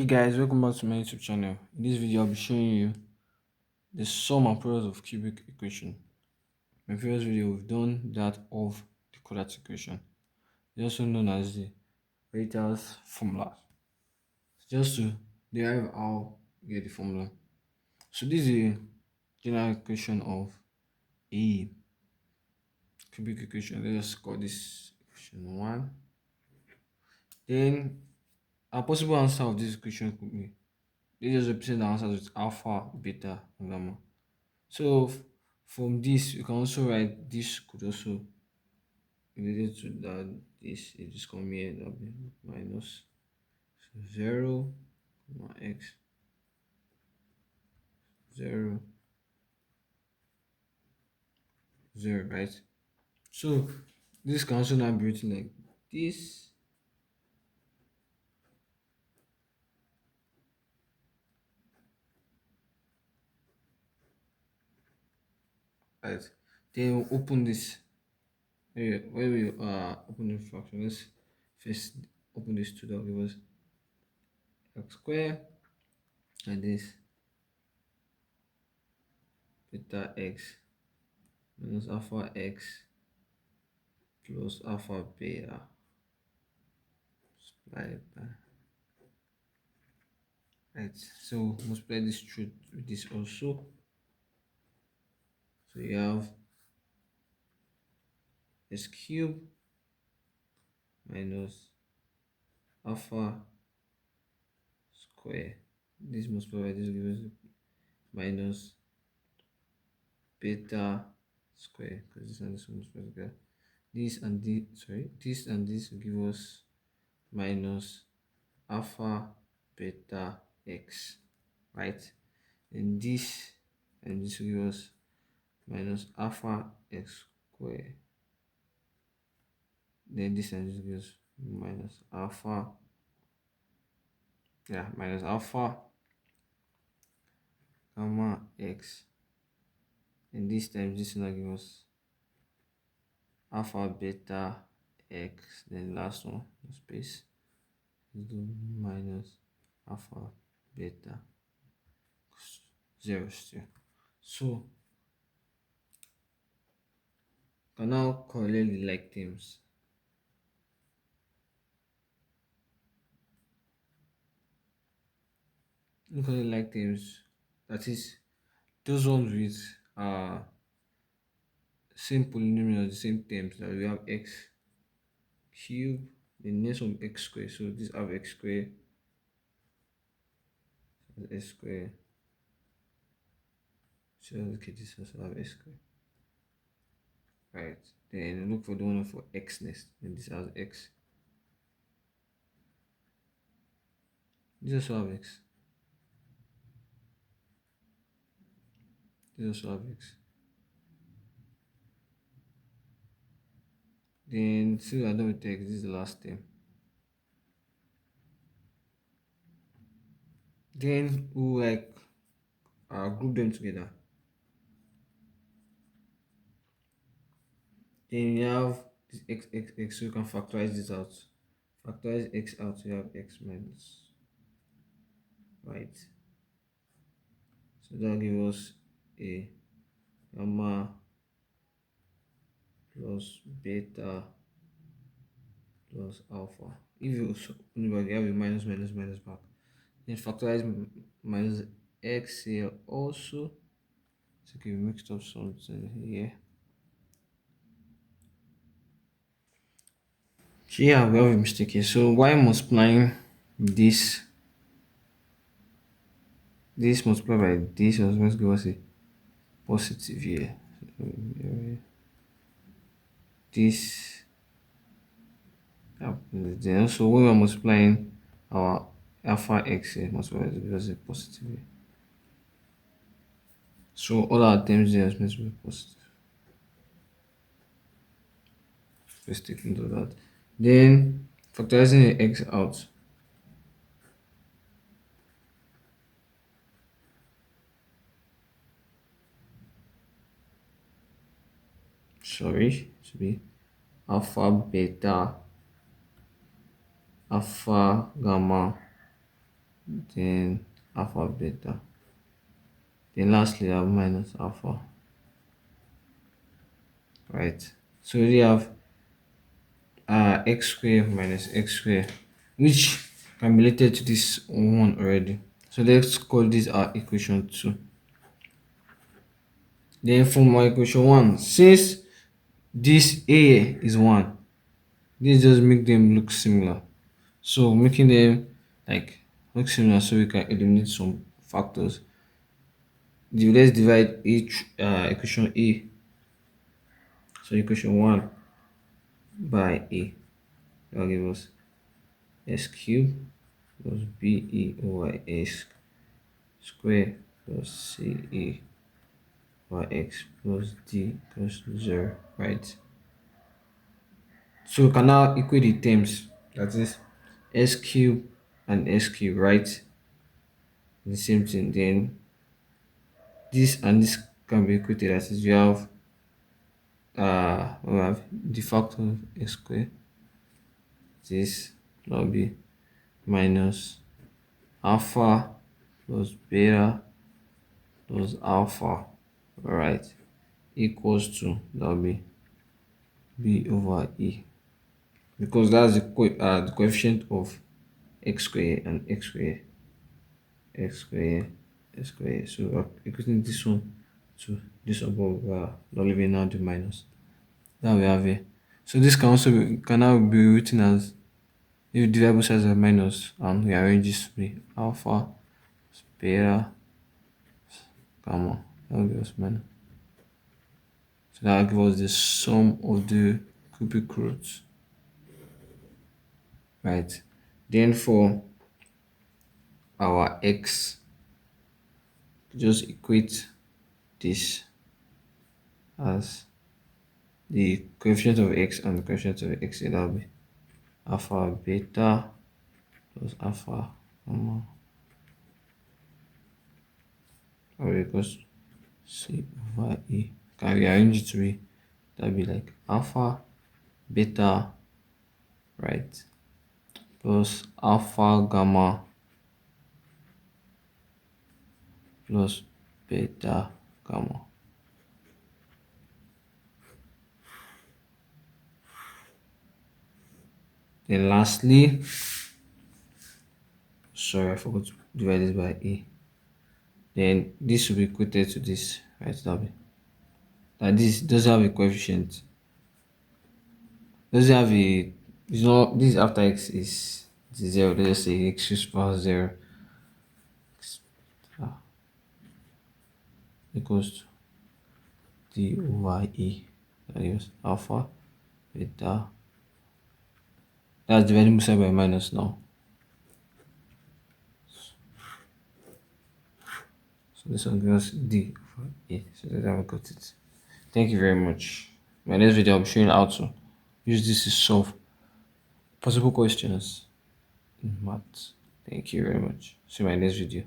Hey guys, welcome back to my YouTube channel. In this video, I'll be showing you the sum and product of cubic equation. In my previous video, we've done that of the quadratic equation, also known as the Vieta's formula. Just to derive how you get the formula. So this is a general equation of a cubic equation. Let's just call this equation 1. Then a possible answer of this equation could be, they just represent the answers with alpha, beta, and gamma. So from this, you can also write this could also related to that. This is just come here, that be minus 0, comma x 0 0, right? So this can also now be written like this, right? Then we'll open this. Where we open the fraction, let's first open this to that give us x square and this beta x minus alpha x plus alpha beta multiplied by, right? So multiply this through with this also. So you have s cube minus alpha square. This multiplied by this gives us minus beta square, because this and this will multiply together. This and this, sorry, this and this will give us minus alpha beta x, right? And this will give us minus alpha x square. Then this and this gives minus alpha, minus alpha gamma x. And this time this will now give us alpha beta x. Then last one, no space, is do minus alpha beta 0 still. So can now correlate the like terms. Look at the like terms, that is those ones with same polynomial, the same terms, that we have x cube, the next one x square. So this have x square, s square. So okay, this also have s square, right? Then look for the one for x next, and this has x. This also have x. This also have x. Then still I don't take this is the last term. Then we like group them together. Then you have this x, so you can factorize this out. Factorize x out, so you have x minus, right? So that gives us a gamma plus beta plus alpha. If you have a minus minus minus back, then factorize minus x here also. So okay, we mixed up something here. So yeah, we have a mistake here. So why multiplying this multiplied by this was going to give us a positive here. So, this then also when we're multiplying our alpha x here, multiplied by this, a positive here. So all our terms there is meant to be positive. Let's take into that. Then factorizing the x out. Sorry, to be alpha beta alpha gamma then alpha beta. Then lastly I have minus alpha. Right. So we have x squared minus x squared, which can be related to this one already. So let's call this our equation 2. Then from my equation 1, since this a is 1, this just make them look similar. So making them like look similar, so we can eliminate some factors. Let's divide each equation a. So equation 1 by a, that will give us s cubed plus be over s square plus ce over x plus d plus 0, right? So we can now equate the terms, that is s cubed and s cubed, right? The same thing. Then this and this can be equated, that is we have the factor of x squared, this will be minus alpha plus beta plus alpha, right, equals to, that will be b over e, because that's the coefficient of x squared and x squared, x squared, x squared. So we're equating this one to this above, not leaving out the minus that we have here. So this can also can now be written as, if the variable size are minus and we arrange this to be alpha beta gamma, that will give us minus. So that will give us the sum of the cubic roots, right? Then for our x, just equate this as the coefficient of x and the coefficient of x, that will be alpha beta plus alpha gamma, or equals c over e. Can rearrange it to be, that will be like alpha beta, right, plus alpha gamma plus beta gamma. Then lastly, sorry, I forgot to divide this by e. Then this will be equated to this, right? That this doesn't have a coefficient. Doesn't have a, it's not, this after x is 0. Let's just say x is power 0 equals to d over e. That is alpha beta. That's dividing both sides by minus now. So this one gives us d over e. So that's how we got it. Thank you very much. My next video I'll be showing how to use this to solve possible questions in maths. Thank you very much. See you in my next video.